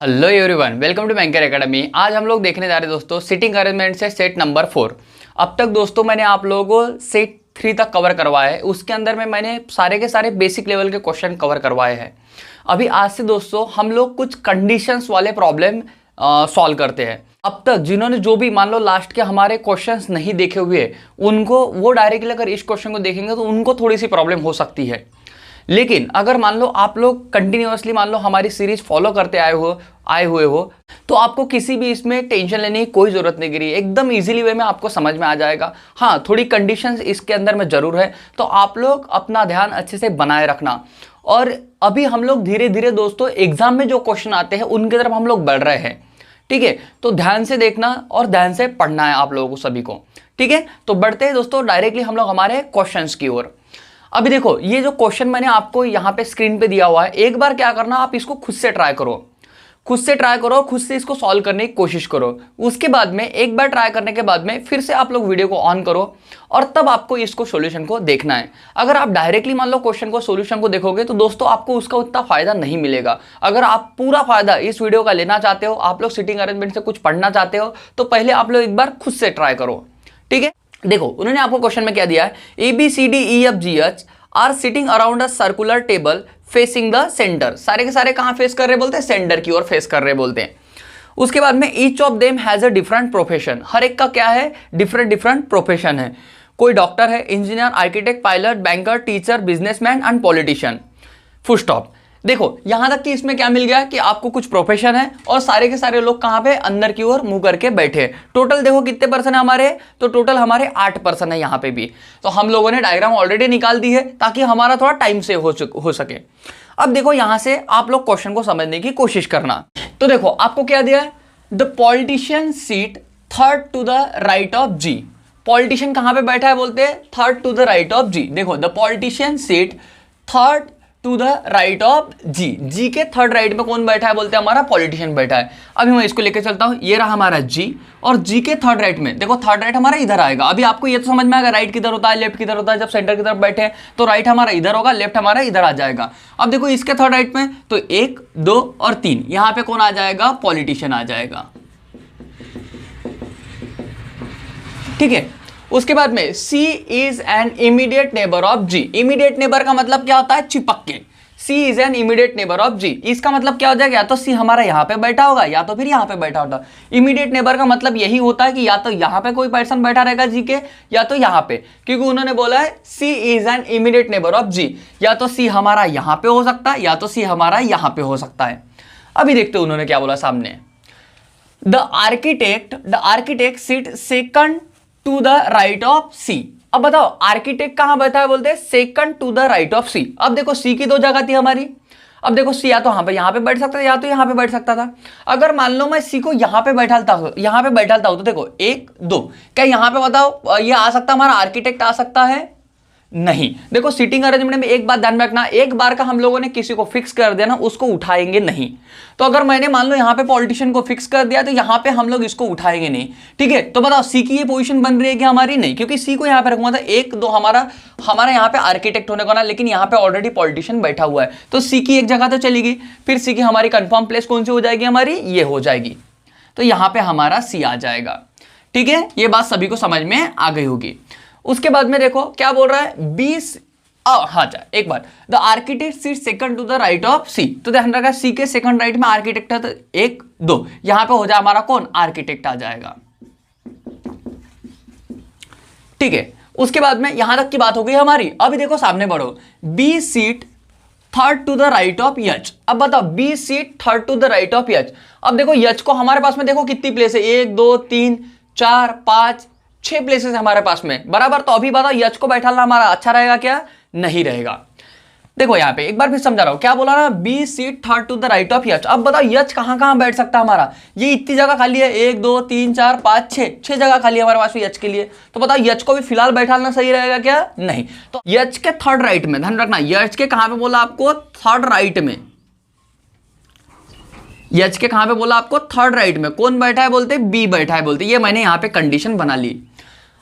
Hello everyone, welcome to Banker Academy. आज हम लोग देखने जा रहे हैं दोस्तों सिटिंग अरेंजमेंट से सेट नंबर 4। अब तक दोस्तों मैंने आप लोगों को सेट 3 तक कवर करवाया है। उसके अंदर में मैंने सारे के सारे बेसिक लेवल के क्वेश्चन कवर करवाए हैं। अभी आज से दोस्तों हम लोग कुछ कंडीशंस वाले प्रॉब्लम सॉल्व करते हैं। अब तक जिन्होंने जो भी मान लो लास्ट के हमारे क्वेश्चंस नहीं देखे हुए, उनको वो डायरेक्टली अगर इस क्वेश्चन को देखेंगे तो उनको थोड़ी सी प्रॉब्लम हो सकती है। लेकिन अगर मान लो आप लोग कंटिन्यूअसली मान लो हमारी सीरीज फॉलो करते आए हुए हो तो आपको किसी भी इसमें टेंशन लेने की कोई जरूरत नहीं गिरी। एकदम इजीली वे में आपको समझ में आ जाएगा। हाँ, थोड़ी कंडीशंस इसके अंदर में जरूर है, तो आप लोग अपना ध्यान अच्छे से बनाए रखना। और अभी हम लोग धीरे धीरे दोस्तों एग्जाम में जो क्वेश्चन आते हैं उनकी तरफ हम लोग बढ़ रहे हैं। ठीक है, तो ध्यान से देखना और ध्यान से पढ़ना है आप लोगों को सभी को। ठीक है, तो बढ़ते हैं दोस्तों डायरेक्टली हम लोग हमारे क्वेश्चंस की ओर। अभी देखो, ये जो क्वेश्चन मैंने आपको यहाँ पे स्क्रीन पे दिया हुआ है, एक बार क्या करना, आप इसको खुद से ट्राई करो, खुद से इसको सॉल्व करने की कोशिश करो। उसके बाद में एक बार ट्राई करने के बाद में फिर से आप लोग वीडियो को ऑन करो और तब आपको इसको सॉल्यूशन को देखना है। अगर आप डायरेक्टली मान लो क्वेश्चन को सॉल्यूशन को देखोगे तो दोस्तों आपको उसका उतना फायदा नहीं मिलेगा। अगर आप पूरा फायदा इस वीडियो का लेना चाहते हो, आप लोग सिटिंग अरेंजमेंट से कुछ पढ़ना चाहते हो, तो पहले आप लोग एक बार खुद से ट्राई करो। ठीक है, देखो उन्होंने आपको क्वेश्चन में क्या दिया है, ABCDEFGH are sitting around a circular table facing the centre. सारे के सारे कहां फेस कर रहे बोलते हैं, सेंटर की ओर फेस कर रहे बोलते हैं। उसके बाद में each of them has a different profession, हर एक का क्या है, डिफरेंट प्रोफेशन है। कोई डॉक्टर है, engineer, architect, pilot, banker, teacher, businessman and politician. Full stop. देखो यहां तक कि इसमें क्या मिल गया कि आपको कुछ प्रोफेशन है और सारे के सारे लोग कहां पे, अंदर की ओर मुंह करके बैठे हैं। टोटल देखो कितने पर्सन है हमारे, तो टोटल हमारे 8 पर्सन है यहां पे भी। तो हम लोगों ने डायग्राम ऑलरेडी निकाल दी है ताकि हमारा थोड़ा टाइम सेव हो सके। अब देखो यहां से आप लोग क्वेश्चन को समझने की कोशिश करना। तो देखो आपको क्या दिया है, the politician sit third to the right of G. Politician कहां पे बैठा है बोलते हैं, third to the right of G. देखो the politician sit third to the right of G. G के थर्ड राइट में कौन बैठा है बोलते हैं, हमारा पॉलिटिशियन बैठा है। अभी मैं इसको लेके चलता हूं, ये रहा हमारा जी, और जी के थर्ड राइट में देखो, थर्ड राइट हमारा इधर आएगा। अभी आपको ये तो समझ में आएगा राइट किधर होता है, लेफ्ट किधर होता है। जब सेंटर की तरफ बैठे हैं तो राइट हमारा इधर होगा, लेफ्ट हमारा इधर आ जाएगा। अब देखो इसके थर्ड राइट में तो 1, 2 और 3, यहां पे कौन आ जाएगा, पॉलिटिशियन आ जाएगा। ठीक है, उसके बाद में C is an immediate neighbour of G। Immediate neighbour का मतलब क्या होता है, चिपक के। C is an immediate neighbour of G, इसका मतलब क्या हो जाएगा, या तो C हमारा यहां पे बैठा होगा या तो फिर यहां पे बैठा होता। इमीडिएट नेबर का मतलब यही होता है कि या तो यहां पे कोई पर्सन बैठा रहेगा G के, या तो यहां पे, क्योंकि उन्होंने बोला है C is an immediate neighbour of G। या तो C हमारा यहां पे हो सकता है या तो C हमारा यहां पे हो सकता है। अभी देखते हैं उन्होंने क्या बोला सामने। The architect sit second to the right of C. अब बताओ आर्किटेक्ट कहां बैठा है बोलते हैं, second to the right of C. अब देखो सी की 2 जगह थी हमारी। अब देखो सी या तो यहां पे बैठ सकता था या तो यहां पे बैठ सकता था। अगर मान लो मैं सी को यहां पे बैठालता हूं तो देखो 1, 2, क्या यहां पे बताओ ये आ सकता, हमारा आर्किटेक्ट आ सकता है, नहीं। देखो सीटिंग अरेंजमेंट में एक बात ध्यान में रखना, एक बार का हम लोगों ने किसी को फिक्स कर दिया ना, उसको उठाएंगे नहीं। तो अगर मैंने मान लो यहां पे पॉलिटिशियन को फिक्स कर दिया तो यहां पे हम लोग इसको उठाएंगे नहीं। ठीक है, तो बताओ सी की ये पोजीशन बन रही है कि हमारी, नहीं, क्योंकि सी को यहां पे रखूंगा था 1, 2 हमारा यहां पे आर्किटेक्ट होने को ना, लेकिन यहां पे ऑलरेडी पॉलिटिशियन बैठा हुआ है, तो सी की एक जगह तो चलेगी। फिर सी की हमारी कंफर्म प्लेस कौन सी हो जाएगी, हमारी ये हो जाएगी। तो यहां पे हमारा सी आ जाएगा। ठीक है, ये बात सभी को समझ में आ गई होगी। उसके बाद में देखो क्या बोल रहा है, 20 हाँ एक बार, the architect sit second to the right of C. तो ध्यान रखा सी के सेकंड राइट में आर्किटेक्ट है, तो 1, 2 यहां पे हो जाए हमारा कौन, आर्किटेक्ट आ जाएगा। ठीक है, उसके बाद में यहां तक की बात हो गई हमारी। अभी देखो सामने बढ़ो, B sit third to the right of H. अब बताओ B sit third to the right of H. अब देखो यच को हमारे पास में देखो कितनी प्लेस है, 1, 2, 3, 4, 5, 6 प्लेसेस है हमारे पास में, बराबर। तो अभी बताओ यच को बैठाना हमारा अच्छा रहेगा क्या, नहीं रहेगा। देखो यहां पे एक बार फिर समझा रहा हूं, क्या बोला ना, B sit third to the right of H. अब बताओ यच कहां बैठ सकता है हमारा, ये इतनी जगह खाली है, 1, 2, 3, 4, 5, 6 जगह खाली है हमारे पास यच के लिए। तो बताओ यच को भी फिलहाल बैठाना सही रहेगा क्या, नहीं। तो यच के थर्ड राइट में, ध्यान रखना यच के कहां पे बोला आपको, थर्ड राइट में। यच के कहां पे बोला आपको, थर्ड राइट में। कौन बैठा है बोलते, बी बैठा है बोलते। ये मैंने यहां पे कंडीशन बना ली।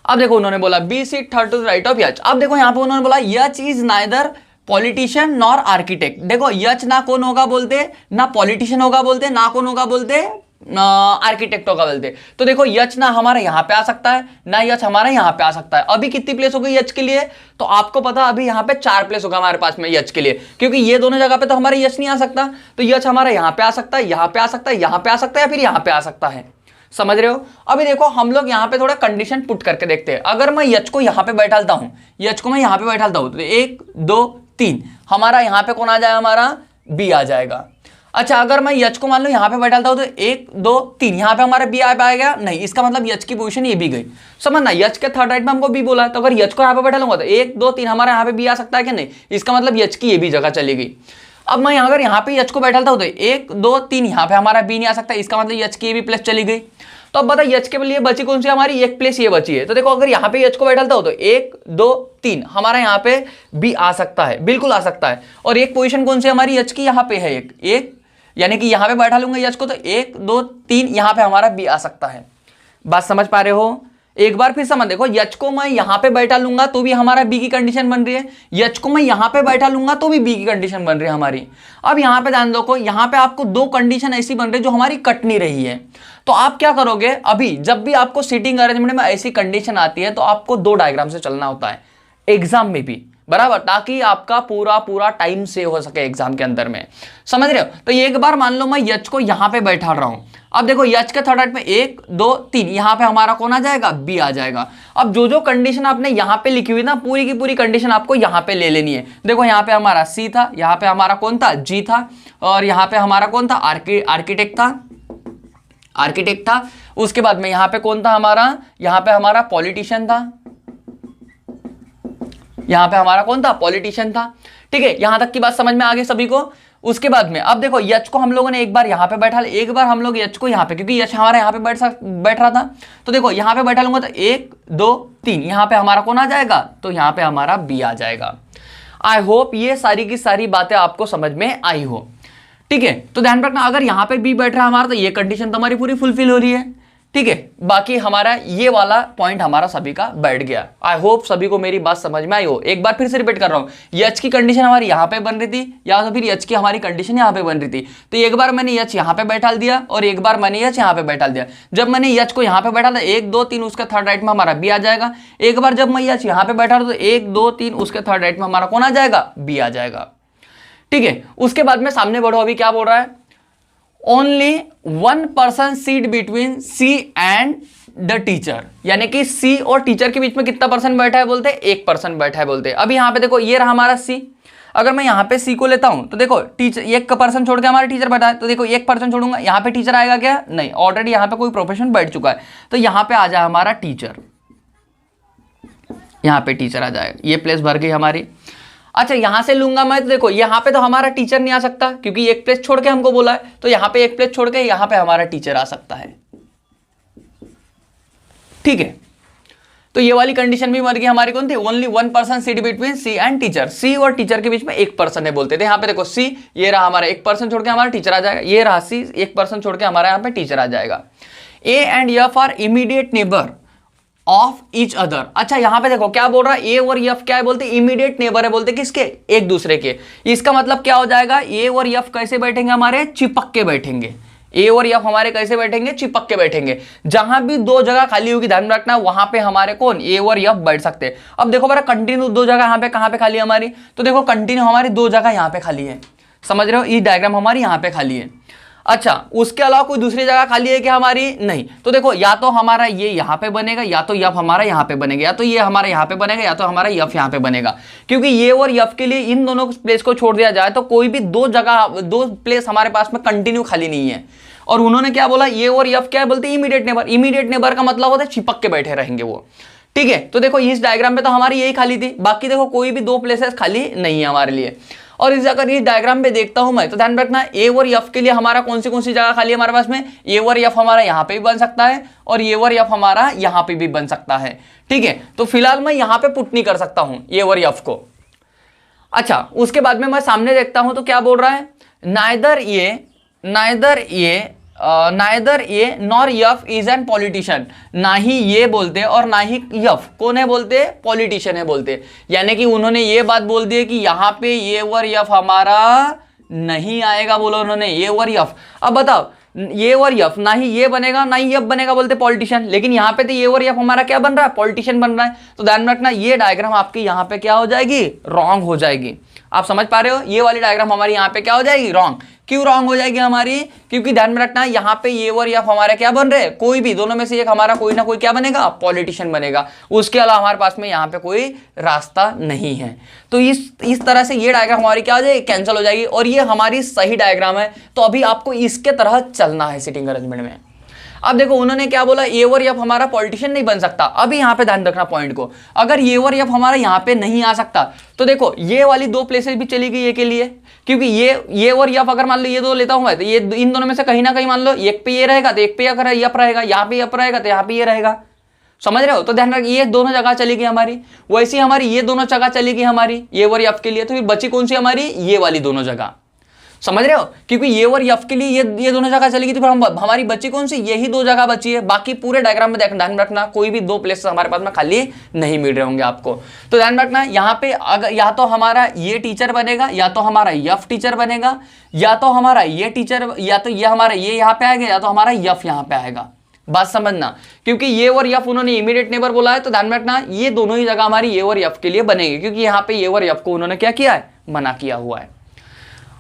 अब देखो उन्होंने बोला B sit third to the right of H. अब देखो यहां पे उन्होंने बोला H is neither politician nor architect. देखो यच ना कौन होगा बोलते, ना पॉलिटिशियन होगा बोलते, ना कौन होगा बोलते, आर्किटेक्ट होगा बोलते। तो देखो यच ना हमारा यहां पे आ सकता है, ना यच हमारा यहां पे आ सकता है। अभी कितनी प्लेस हो गई यच के लिए, तो आपको पता अभी यहां पे 4 प्लेस होगा हमारे पास में यच के लिए, क्योंकि ये दोनों जगह पे तो हमारे यच नहीं आ सकता। तो यच हमारा यहां पे आ सकता है, यहां पे आ सकता है, यहां पे आ सकता है, या फिर यहां पे आ सकता है। समझ रहे हो? अभी देखो हम लोग यहां पे थोड़ा कंडीशन पुट करके देखते हैं। अगर मैं यच को यहां पे बैठालता हूं, यच को मैं यहां पे बैठालता हूं, तो 1 2 3 हमारा यहां पे कौन आ जाएगा, हमारा बी आ जाएगा। अच्छा अगर मैं यच को मान लो यहां पे बैठालता हूं, तो 1 2 3 यहां पे हमारा बी आ पाएगा नहीं, इसका मतलब यच की पोजीशन ये भी गई। समझना, यच के थर्ड राइट में हमको बी बोला है, तो अगर यच को यहां पे बैठा लूंगा तो 1 2 3 हमारा यहां पे बी आ सकता है कि नहीं, इसका मतलब यच की ये भी जगह चली गई। अब मैं अगर यहां पे यच को बैठालता हूं तो 1 2 3 यहां पे हमारा बी नहीं आ सकता, इसका मतलब यच की ये भी प्लेस चली गई। तो अब बता यच के लिए बची कौन सी हमारी, एक प्लेस ये बची है। तो देखो अगर यहां पे यच को बैठालता हो तो 1 2 3 हमारा यहां पे बी आ सकता है, बिल्कुल आ सकता है। और एक पोजीशन कौन सी हमारी यच की यहां पे है, एक यानी कि यहां पे बैठा लूंगा यच को तो 1 2 3 यहां पे हमारा बी आ सकता है। बात समझ पा रहे हो? एक बार फिर समझ देखो, यच को मैं यहां पे बैठा लूंगा तो भी हमारा बी की कंडीशन बन रही है, यच को मैं यहां पे बैठा लूंगा तो भी बी की कंडीशन बन रही है हमारी। अब यहां पे ध्यान दो, यहां पे आपको दो कंडीशन ऐसी बन रही है जो हमारी कट नहीं रही है। तो आप क्या करोगे, अभी जब भी आपको सीटिंग अरेंजमेंट में ऐसी कंडीशन आती है तो आपको 2 डायग्राम से चलना होता है एग्जाम में भी, बराबर, ताकि आपका पूरा टाइम सेव हो सके एग्जाम के अंदर में। समझ रहे हो? तो एक बार मान लो मैं यच को यहां पे बैठा रहा हूं, अब देखो यच के थर्ड राइट में 1 2 3 यहां पे हमारा कौन आ जाएगा, बी आ जाएगा। अब जो जो कंडीशन आपने यहां पे लिखी हुई ना, पूरी की पूरी कंडीशन आपको यहां पे ले लेनी है। देखो यहां पे हमारा सी था, यहां पे हमारा कौन था, जी था, और यहां पे हमारा कौन था, आर्किटेक्ट था। उसके बाद में यहां पे कौन था हमारा, यहां पे हमारा पॉलिटिशियन था, यहां पे हमारा कौन था, पॉलिटिशियन था। ठीक है, यहां तक की बात समझ में आ गई सभी को? उसके बाद में अब देखो यच को हम लोगों ने एक बार यहां पे बैठा, एक बार हम लोग यच को यहां पे, क्योंकि यच हमारा यहां पे बैठ रहा था, तो देखो यहां पे बैठा लूंगा तो 1 2 3 यहां पे हमारा कौन आ जाएगा, तो यहां पे हमारा बी आ जाएगा। आई होप ये सारी की सारी बातें आपको समझ में आई हो। ठीक है, तो ध्यान रखना अगर यहां पे बी बैठ रहा है हमारा तो ये कंडीशन तो हमारी पूरी फुलफिल हो रही है। ठीक है, बाकी हमारा ये वाला पॉइंट हमारा सभी का बैठ गया। आई होप सभी को मेरी बात समझ में आई हो। एक बार फिर से रिपीट कर रहा हूं, यच की कंडीशन हमारी यहां पे बन रही थी, या तो फिर यच की हमारी कंडीशन यहां पे बन रही थी। तो एक बार मैंने यच यहां पे बैठा दिया और एक बार मैंने यच यहां पे बैठा दिया। जब मैंने यच को यहां पे बैठा था 1 2 3 उसका थर्ड राइट में हमारा बी आ जाएगा। एक बार जब मैं यच यहां पे बैठा तो 1 2 3 उसके थर्ड राइट में हमारा कौन आ जाएगा, बी आ जाएगा। ठीक है, उसके बाद में सामने बढ़ो, अभी क्या बोल रहा है, only 1 person seat between C and the teacher, यानी कि सी और टीचर के बीच में कितना पर्सन बैठा है बोलते हैं, 1 पर्सन बैठा है बोलते हैं। अभी यहां पे देखो ये रहा हमारा सी, अगर मैं यहां पे सी को लेता हूं तो देखो टीचर 1 पर्सन छोड़ के हमारा टीचर बैठा है, तो देखो 1 पर्सन छोड़ूंगा, यहां पे टीचर आएगा क्या, नहीं, ऑलरेडी यहां पे कोई प्रोफेशन बैठ चुका है, तो यहां पे आ जाए हमारा टीचर, यहां पे टीचर आ जाएगा, ये प्लेस भर गई हमारी। अच्छा यहां से लूंगा मैं, तो देखो यहां पे तो हमारा टीचर नहीं आ सकता क्योंकि एक प्लेस छोड़ के हमको बोला है, तो यहां पे एक प्लेस छोड़ के यहां पे हमारा टीचर आ सकता है। ठीक है, तो ये वाली कंडीशन भी मर गई हमारी, कौन थी, only 1 person seat between C and teacher, C और टीचर के बीच में 1 पर्सन है बोलते थे। यहां पे देखो सी, ये रहा हमारा 1 पर्सन छोड़ के हमारा टीचर आ जाएगा, ये रहा सी 1 पर्सन छोड़ के हमारा यहां पे टीचर आ जाएगा। A and F R immediate neighbour of each other. अच्छा यहां पे देखो क्या बोल रहा है, ए और एफ क्या है बोलते, इमीडिएट नेबर है बोलते, किसके, एक दूसरे के। इसका मतलब क्या हो जाएगा, ए और एफ कैसे बैठेंगे, हमारे चिपक के बैठेंगे। ए और एफ हमारे कैसे बैठेंगे, चिपक के बैठेंगे। जहां भी 2 जगह खाली होगी ध्यान रखना, वहां पे हमारे कौन, ए और एफ बैठ सकते हैं। अब देखो मेरा कंटिन्यू 2 जगह यहां पे कहां पे खाली है हमारी, तो देखो कंटिन्यू हमारी 2 जगह यहां पे खाली है, समझ रहे हो, ये डायग्राम हमारी यहां पे खाली है। अच्छा उसके अलावा कोई दूसरी जगह खाली है क्या हमारी, नहीं, तो देखो या तो हमारा ये यहां पे बनेगा, या तो यफ हमारा यहां पे बनेगा, या तो ये हमारा यहां पे बनेगा, या तो हमारा यफ यहां पे बनेगा। क्योंकि ये और यफ के लिए इन दोनों प्लेस को छोड़ दिया जाए तो कोई भी 2 जगह 2 प्लेस हमारे पास में कंटिन्यू खाली नहीं है। और उन्होंने क्या बोला, ये और यफ क्या बोलते हैं, इमीडिएट नेबर। इमीडिएट नेबर का मतलब होता है चिपक के बैठे रहेंगे वो। ठीक है, तो देखो इस डायग्राम में तो हमारी यही खाली थी, बाकी देखो कोई भी 2 प्लेसेस खाली नहीं है हमारे लिए। और इस अगर इस डायग्राम में देखता हूं मैं तो ध्यान रखना, ए और एफ के लिए हमारा कौन सी जगह खाली है हमारे पास में, ए और एफ हमारा यहां पे भी बन सकता है और ए और एफ हमारा यहां पे भी बन सकता है। ठीक है, तो फिलहाल मैं यहां पे पुट नहीं कर सकता हूं ए और एफ को। अच्छा उसके बाद में मैं सामने देखता हूं तो क्या बोल रहा है, neither A neither A nor F is an politician, ना ही ये बोलते और ना ही यफ, कौन है बोलते, पॉलिटिशियन है बोलते। यानी कि उन्होंने ये बात बोल दी है कि यहाँ पे ये और यफ हमारा नहीं आएगा, बोलो उन्होंने ये और यफ। अब बताओ ये और यफ, ना ही ये बनेगा ना ही यफ बनेगा बोलते पॉलिटिशियन, लेकिन यहाँ पे तो ये और यफ हमारा क्या बन रहा है, पॉलिटिशियन बन रहा है। तो ध्यान में रखना ये डायग्राम आपकी यहाँ पे क्या हो जाएगी, रॉन्ग हो जाएगी। आप समझ पा रहे हो, ये वाली डायग्राम हमारी यहाँ पे क्या हो जाएगी, रॉन्ग। क्यों रॉन्ग हो जाएगी हमारी, क्योंकि ध्यान में रखना यहाँ पे ये और यफ हमारे क्या बन रहे हैं, कोई भी दोनों में से एक हमारा कोई ना कोई क्या बनेगा, पॉलिटिशियन बनेगा। उसके अलावा हमारे पास में यहाँ पे कोई रास्ता नहीं है। तो इस तरह से ये डायग्राम हमारी क्या हो जाएगी, कैंसिल हो जाएगी, और ये हमारी सही डायग्राम है। तो अभी आपको इसके तरह चलना है सिटिंग अरेंजमेंट में। अब देखो उन्होंने क्या बोला, ए और एफ हमारा पॉलिटिशियन नहीं बन सकता। अभी यहाँ पे ध्यान रखना पॉइंट को, अगर ये और एफ हमारा यहाँ पे नहीं आ सकता तो देखो ये वाली दो प्लेसेस भी चली गई ए के लिए, क्योंकि ये और एफ अगर मान लो ये दो लेता हूं मैं, तो ये इन दोनों में से कहीं ना कहीं मान लो एक पे ये रहेगा तो एक पे अगर एफ रहेगा, यहाँ पे एफ रहेगा तो यहाँ पे ये रहेगा। समझ रहे हो, तो ध्यान रखिए ये दोनों जगह चली गई हमारी, वैसी हमारी ये दोनों जगह चली गई हमारी ये और एफ के लिए। तो फिर बची कौन सी हमारी, ये वाली दोनों जगह। समझ रहे हो, क्योंकि ये और एफ के लिए ये दोनों जगह चली गई, तो फिर हमारी बची कौन सी, यही दो जगह बची है। बाकी पूरे डायग्राम में ध्यान रखना कोई भी दो प्लेसेस हमारे पास में खाली नहीं मिल रहे होंगे आपको। तो ध्यान रखना यहाँ पे अगर या तो हमारा ये टीचर बनेगा, या तो हमारा एफ टीचर बनेगा, या तो हमारा ये टीचर, या तो ये हमारा ये यहाँ पे आएगा, या तो हमारा एफ यहाँ पे आएगा। बात समझना, क्योंकि ये और एफ उन्होंने इमीडिएट नेबर बोला है, तो ध्यान में रखना ये दोनों ही जगह हमारी ये और एफ के लिए बनेगी, क्योंकि यहाँ पे ये और एफ को उन्होंने क्या किया है, मना किया हुआ है।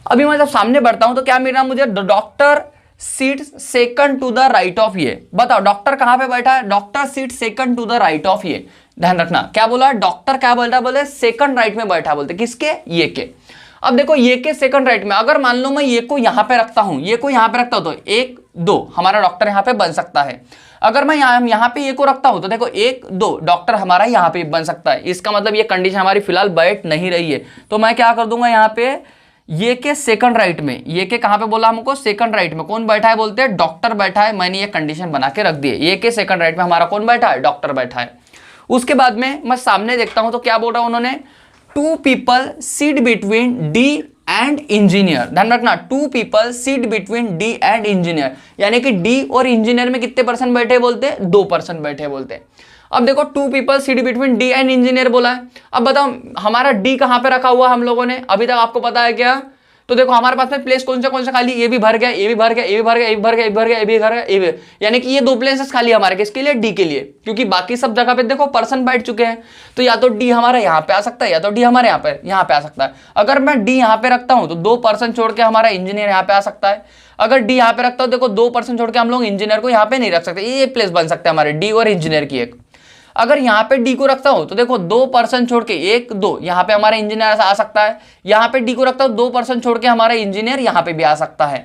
अभी मैं जब सामने बढ़ता हूं तो क्या मिल रहा है मुझे, doctor seat second to the right of E. बताओ डॉक्टर कहां पे बैठा है, doctor seat second to the right of E. ध्यान रखना क्या बोला, डॉक्टर क्या बोलता है, बोले सेकंड राइट में बैठा, बोलते किसके, ये के। अब देखो ये के सेकंड राइट में, अगर मान लो मैं ये को यहां पे रखता हूं, ये को यहां पे रखता हूं, तो 1 2 हमारा डॉक्टर यहां पे बन सकता है। अगर मैं यहां पे ये को रखता हूं तो देखो 1 2 डॉक्टर हमारा यहां पे बन सकता है। इसका मतलब ये कंडीशन हमारी फिलहाल बैठ नहीं रही है। तो मैं क्या कर दूंगा, यहां पे ये के सेकंड राइट में, ये के कहां पे बोला हमको, सेकंड राइट में कौन बैठा है, बोलते हैं डॉक्टर बैठा है। मैंने ये कंडीशन बना के रख दी है, ये के सेकंड राइट में हमारा कौन बैठा है, डॉक्टर बैठा है। उसके बाद में मैं सामने देखता हूं तो क्या बोल रहा हूं उन्होंने, 2 people sit between D and engineer. ध्यान रखना 2 people sit between D and engineer, यानी कि D और इंजीनियर में कितने पर्सन बैठे बोलते, 2% बैठे बोलते। अब देखो 2 people sit between D and engineer बोला है। अब बताओ हमारा D कहां पे रखा हुआ हम लोगों ने, अभी तक आपको पता है क्या, तो देखो हमारे पास में प्लेस कौन सा खाली, ये भी भर गया, ये भी भर गया, ये भी भर गया, ये भी भर गया, ये भी भर गया, ये भी भर गया, ये भी, यानी कि ये 2 प्लेसेस खाली हमारे किसके लिए, डी के लिए, क्योंकि बाकी सब जगह पे देखो पर्सन बैठ चुके हैं। तो या तो डी हमारा यहाँ पे आ सकता है, या तो डी हमारे यहाँ पे आ सकता है। अगर मैं डी यहाँ पे रखता हूँ तो 2 पर्सन छोड़ के हमारा इंजीनियर यहाँ पे आ सकता है। अगर डी यहाँ पे रखता हूँ, देखो 2 पर्सन छोड़ के हम लोग इंजीनियर को यहाँ पे नहीं रख सकते, ये प्लेस बन सकता है हमारे डी और इंजीनियर की एक। अगर यहाँ पे डी को रखता हूं तो देखो 2 पर्सन छोड़ के 1 2 यहाँ पे हमारा इंजीनियर आ सकता है। यहाँ पे डी को रखता हूं 2 पर्सन छोड़ के हमारा इंजीनियर यहाँ पे भी आ सकता है।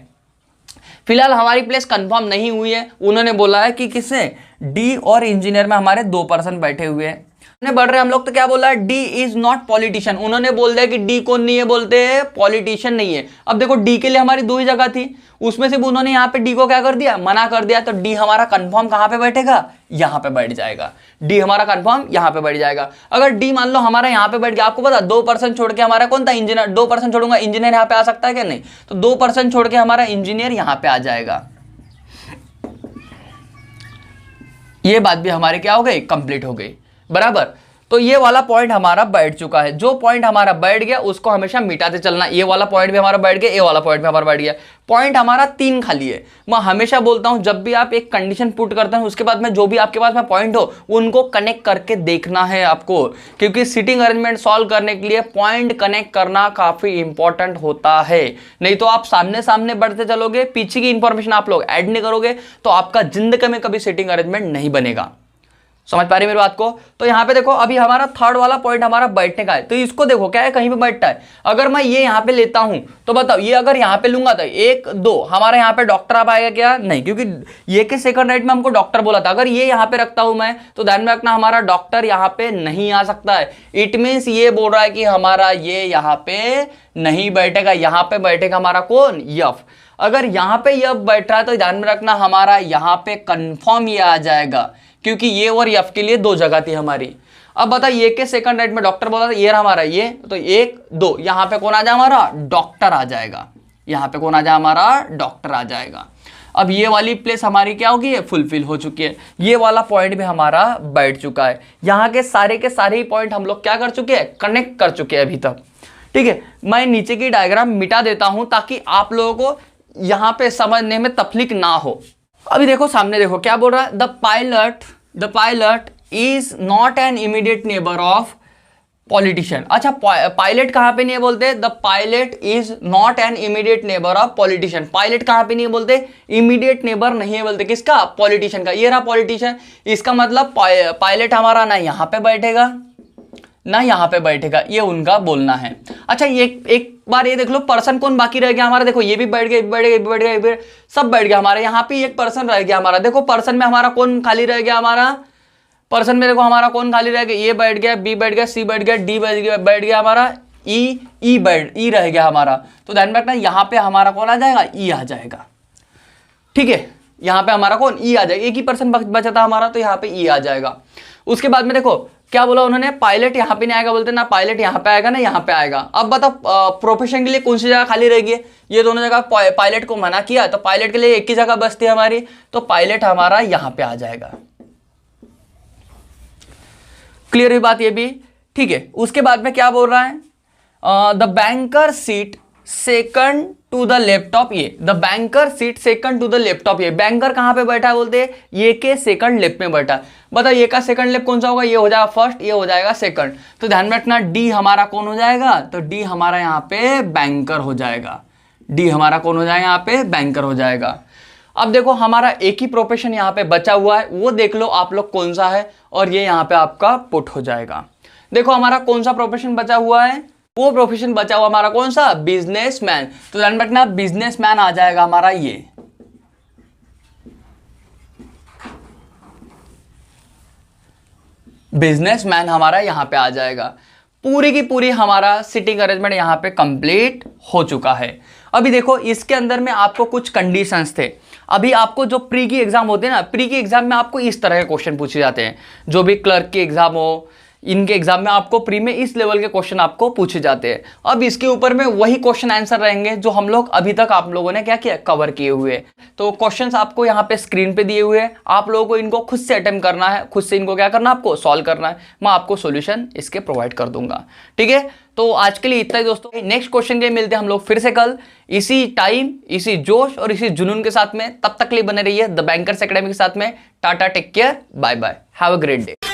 फिलहाल हमारी प्लेस कंफर्म नहीं हुई है, उन्होंने बोला है कि किससे, डी और इंजीनियर में हमारे 2 पर्सन बैठे हुए हैं। बढ़ रहे हम लोग तो क्या बोला है, डी इज नॉट पॉलिटिशियन। उन्होंने बोल दिया कि डी कौन नहीं है, बोलते हैं पॉलिटिशियन नहीं है। अब देखो डी के लिए हमारी 2 ही जगह थी, उसमें से उन्होंने यहाँ पे डी को क्या कर दिया, मना कर दिया। तो डी हमारा कंफर्म कहाँ पे बैठेगा, यहाँ पे बैठ जाएगा। डी हमारा कंफर्म यहाँ पे बैठ जाएगा। अगर डी मान लो हमारा यहाँ पे बैठ गया, आपको पता 2 पर्सन छोड़ के हमारा कौन था, इंजीनियर। 2 पर्सन छोड़ूंगा, इंजीनियर यहाँ पे आ सकता है क्या, नहीं। तो 2 पर्सन छोड़ के हमारा इंजीनियर यहाँ पे आ जाएगा। ये बात भी हमारी क्या हो गई, कंप्लीट हो गई, बराबर। तो ये वाला पॉइंट हमारा बैठ चुका है। जो पॉइंट हमारा बैठ गया उसको हमेशा मिटाते चलना। ये वाला पॉइंट भी हमारा बैठ गया, ये वाला पॉइंट भी हमारा बैठ गया। पॉइंट हमारा 3 खाली है। मैं हमेशा बोलता हूं जब भी आप एक कंडीशन पुट करते हैं उसके बाद में जो भी आपके पास में पॉइंट हो उनको कनेक्ट करके देखना है आपको, क्योंकि सिटिंग अरेंजमेंट सॉल्व करने के लिए पॉइंट कनेक्ट करना काफी इंपॉर्टेंट होता है। नहीं तो आप सामने सामने बढ़ते चलोगे, पीछे की इंफॉर्मेशन आप लोग ऐड नहीं करोगे तो आपका जिंदगी में कभी सिटिंग अरेंजमेंट नहीं बनेगा। समझ पा रही मेरी बात को। तो यहाँ पे देखो अभी हमारा 3rd वाला पॉइंट हमारा बैठने का है। तो इसको देखो क्या है, कहीं पे बैठता है। अगर मैं ये यहाँ पे लेता हूं तो बताओ ये अगर यहाँ पे लूंगा तो 1 2 हमारा यहाँ पे डॉक्टर आ पाएगा क्या, नहीं, क्योंकि ये के सेकंड राइट में हमको डॉक्टर बोला था। अगर ये यहाँ पे रखता हूं मैं तो ध्यान में रखना हमारा डॉक्टर यहाँ पे नहीं आ सकता है। इट मीन्स ये बोल रहा है कि हमारा ये यहाँ पे नहीं बैठेगा, यहाँ पे बैठेगा हमारा कौन, यफ। अगर यहाँ पे यफ बैठ रहा है तो ध्यान में रखना हमारा यहाँ पे कंफर्म ये आ जाएगा, क्योंकि ये और एफ के लिए 2 जगह थी हमारी। अब बता ये के सेकंड राइट में डॉक्टर बोला था, ये हमारा ये, तो 1 2 यहाँ पे कौन आ जाए, हमारा डॉक्टर आ जाएगा। यहाँ पे कौन आ जाए, हमारा डॉक्टर आ जाएगा। अब ये वाली प्लेस हमारी क्या होगी, ये फुलफिल हो चुकी है, ये वाला पॉइंट भी हमारा बैठ चुका है। यहाँ के सारे ही पॉइंट हम लोग क्या कर चुके हैं, कनेक्ट कर चुके हैं अभी तक। ठीक है, मैं नीचे की डायग्राम मिटा देता हूं ताकि आप लोगों को यहाँ पे समझने में तकलीफ ना हो। अभी देखो सामने, देखो क्या बोल रहा है, the pilot is not an immediate neighbour of politician. अच्छा, पायलट कहाँ पे नहीं बोलते, the pilot is not an immediate neighbour of politician. Pilot कहाँ पे नहीं बोलते, इमीडिएट नेबर नहीं बोलते, किसका, पॉलिटिशियन का। ये रहा पॉलिटिशियन, इसका मतलब पायलट हमारा ना यहाँ पे बैठेगा ना यहाँ पे बैठेगा, ये उनका बोलना है। अच्छा, ये एक बार ये देख लो, पर्सन कौन बाकी रह गया हमारा, देखो ये भी बैठ गया, सब बैठ गया हमारा। यहाँ पे एक पर्सन रह गया हमारा, देखो पर्सन में हमारा कौन खाली रह गया, हमारा पर्सन में देखो हमारा कौन खाली रह गया, ए बैठ गया, बी बैठ गया, सी बैठ गया, डी बैठ गया हमारा, ई रह गया हमारा। तो ध्यान रखना, यहाँ पे हमारा कौन आ जाएगा, ई आ जाएगा। ठीक है, यहाँ पे हमारा कौन, ई आ जाएगा, एक ही पर्सन बचा था हमारा, तो यहाँ पे ई आ जाएगा। उसके बाद में देखो क्या बोला उन्होंने, पायलट यहाँ पे नहीं आएगा बोलते, ना पायलट यहाँ पे आएगा ना यहाँ पे आएगा। अब बताओ प्रोफेशन के लिए कौन सी जगह खाली रहेगी, ये दोनों जगह पायलट को मना किया, तो पायलट के लिए एक ही जगह बचती है हमारी, तो पायलट हमारा यहाँ पे आ जाएगा। क्लियर हुई बात ये भी, ठीक है। उसके बाद में क्या बोल रहा है, the banker sit second to the laptop, ये the banker sit second to the laptop, ये बैंकर कहां पे बैठा है बोलते हैं, ये के सेकंड लेफ्ट में बैठा। बताओ ये का सेकंड लेफ्ट कौन सा होगा, ये हो जाएगा फर्स्ट, ये हो जाएगा सेकंड। तो ध्यान में रखना, डी हमारा कौन हो जाएगा, तो डी हमारा यहाँ पे बैंकर हो जाएगा, डी हमारा कौन हो जाएगा, यहाँ पे बैंकर हो जाएगा। अब देखो हमारा एक ही प्रोफेशन यहाँ पे बचा हुआ है, वो देख लो आप लोग कौन सा है, और ये यहाँ पे आपका पुट हो जाएगा। देखो हमारा कौन सा प्रोफेशन बचा हुआ है, वो प्रोफेशन बचा हुआ हमारा कौन सा, बिजनेसमैन। तो ध्यान रखना, बिजनेसमैन आ जाएगा हमारा ये। बिजनेसमैन हमारा यहां पे आ जाएगा। पूरी की पूरी हमारा सिटिंग अरेंजमेंट यहां पे कंप्लीट हो चुका है। अभी देखो इसके अंदर में आपको कुछ कंडीशंस थे। अभी आपको जो प्री की एग्जाम होते हैं ना, प्री की एग्जाम में आपको इस तरह के क्वेश्चन पूछे जाते हैं, जो भी क्लर्क की एग्जाम हो, इनके एग्जाम में आपको प्री में इस लेवल के क्वेश्चन आपको पूछे जाते हैं। अब इसके ऊपर में वही क्वेश्चन आंसर रहेंगे जो हम लोग अभी तक आप लोगों ने क्या किया, कवर किए हुए। तो क्वेश्चंस आपको यहाँ पे स्क्रीन पे दिए हुए हैं, आप लोगों को इनको खुद से अटेम्प्ट करना है, खुद से इनको क्या करना है, आपको सॉल्व करना है। मैं आपको सोल्यूशन इसके प्रोवाइड कर दूंगा। ठीक है, तो आज के लिए इतना ही दोस्तों। नेक्स्ट क्वेश्चन के मिलते हैं हम लोग फिर से कल, इसी टाइम, इसी जोश और इसी जुनून के साथ में। तब तक के लिए बने रहिए द बैंकर्स एकेडमी के साथ में। Tata, take care, bye bye, have a great day.